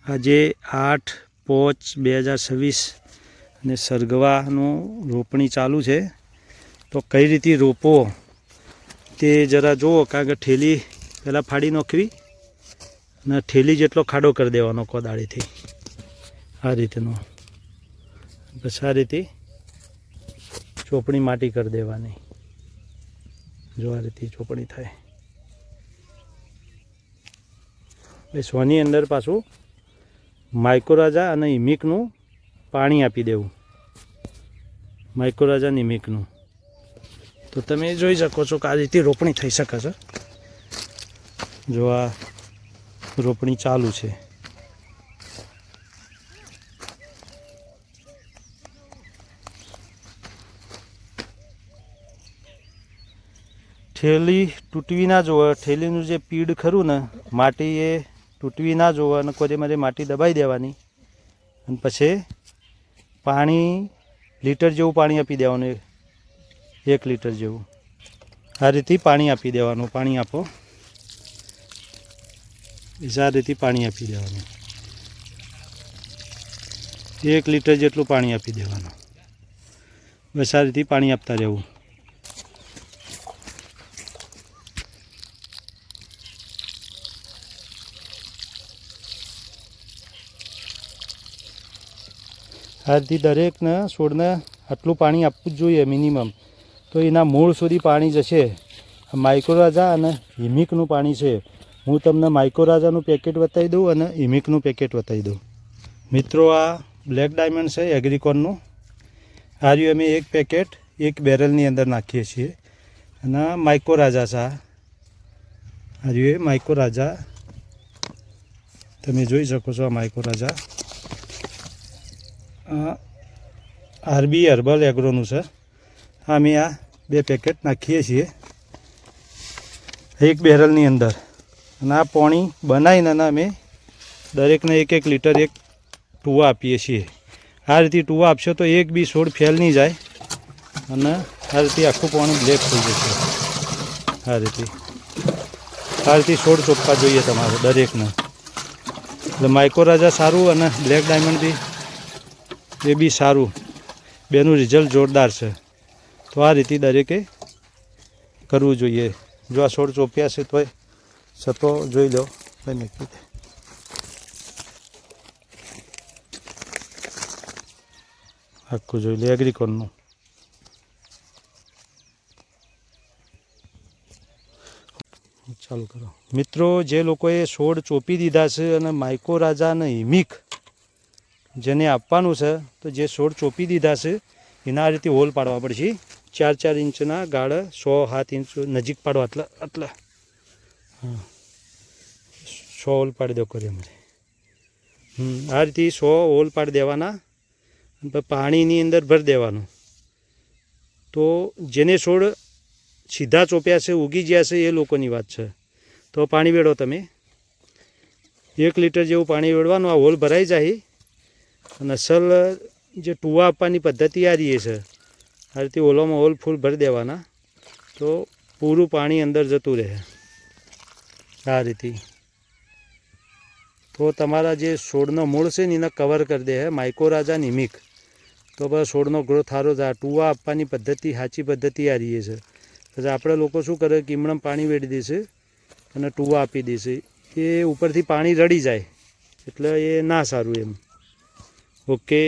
આજે 8/5/2026 અને સરગવાનું રોપણી ચાલુ છે. તો કઈ રીતે રોપો તે જરા જુઓ. કારણ કે ઠેલી પહેલાં ફાડી નાખવી અને ઠેલી જેટલો ખાડો કરી દેવાનો કોદાળીથી, આ રીતનો. બસ આ રીતે ચોપણી માટી કરી દેવાની. જો આ રીતે ચોપણી થાય. બસ સોની અંદર પાછું માઇક્રોરાજા અને ઇમિકનું પાણી આપી દેવું. માઇક્રોરાજા અને ઇમિકનું. તો તમે જોઈ શકો છો કે આ રીતે રોપણી થઈ શકે છે. જો આ રોપણી ચાલુ છે. ઠેલી તૂટવી ના જોવે. ઠેલીનું જે પીડ ખરું ને માટી એ તૂટવી ના જોવે અને કોરે મારે માટી દબાઈ દેવાની અને પછી પાણી લીટર જેવું પાણી આપી દેવાનું. 1 લીટર જેવું આ રીતે પાણી આપી દેવાનું. પાણી આપો. આ રીતે પાણી આપી દેવાનું. 1 લીટર જેટલું પાણી આપી દેવાનું. બસ આ રીતે પાણી આપતા રહેવું. આ રીતે દરેકને છોડને આટલું પાણી આપવું જ જોઈએ મિનિમમ. તો એના મૂળ સુધી પાણી જશે. માઇક્રોરાજા અને ઇમિકનું પાણી છે. હું તમને માઇક્રોરાજાનું પેકેટ બતાવી દઉં અને ઇમિકનું પેકેટ બતાવી દઉં. મિત્રો આ બ્લેક ડાયમંડ છે એગ્રીકોનનું. આ રહ્યું અમે 1 પેકેટ 1 બેરલની અંદર નાખીએ છીએ. અને માઇક્રોરાજા છે. આ રહ્યું માઇક્રોરાજા. તમે જોઈ શકો છો આ માઇક્રોરાજા. આરબી હર્બલ એગ્રોનું છે. અમે આ 2 પેકેટ નાખીએ છીએ 1 બેરલની અંદર. અને આ પાણી બનાવીને અમે દરેકને 1 લીટર 1 ટૂવા આપીએ છીએ. આ રીતે ટૂવા આપશો તો એક બી છોડ ફેલ નહીં જાય અને આ રીતે આખું પાણી બ્લેક થઈ જશે. આ રીતે છોડ ચોપવા જોઈએ તમારે દરેકને. એટલે માઇક્રોરાજા સારું અને બ્લેક ડાયમંડ બી એ બી સારું. બેનું રિઝલ્ટ જોરદાર છે. તો આ રીતે દરેકે કરવું જોઈએ. જો આ છોડ ચોપ્યા છે તોય છતો જોઈ લો. મૂકી દે. આખું જોઈ લે એગ્રીકોનનું. ચાલુ કરો. મિત્રો જે લોકોએ છોડ ચોપી દીધા છે અને માઇક્રોરાજા અને ઇમિક જેને આપવાનું છે, તો જે છોડ ચોપી દીધા છે એના આ રીતે હોલ પાડવા પડશે. 4-4 ઇંચના ગાળા 6-7 ઇંચ નજીક પાડવા. આટલા હા 100 હોલ પાડી દો કરે અમારે. આ રીતે 100 હોલ પાડી દેવાના. પાણીની અંદર ભરી દેવાનું. તો જેને છોડ સીધા ચોપ્યા છે ઉગી ગયા છે એ લોકોની વાત છે. તો પાણી વેડો તમે. 1 લીટર જેવું પાણી વેડવાનું. આ હોલ ભરાઈ જાય અને અસલ જે ટૂવા આપવાની પદ્ધતિ આ રહી છે. આ રીતે હોલોમાં હોલ ફૂલ ભરી દેવાના. તો પૂરું પાણી અંદર જતું રહે. આ રીતે તો તમારા જે છોડનો મૂળ છે ને એને કવર કરી દે માઇક્રોરાજા અને ઇમિક. તો બસ છોડનો ગ્રોથ સારો થાય. ટૂવા આપવાની પદ્ધતિ સાચી પદ્ધતિ આ રહી છે. પછી આપણે લોકો શું કરે કે ઈમણમ પાણી વેડી દેશે અને ટૂવા આપી દેશે. એ ઉપરથી પાણી રડી જાય એટલે એ ના સારું એમ. ઓકે.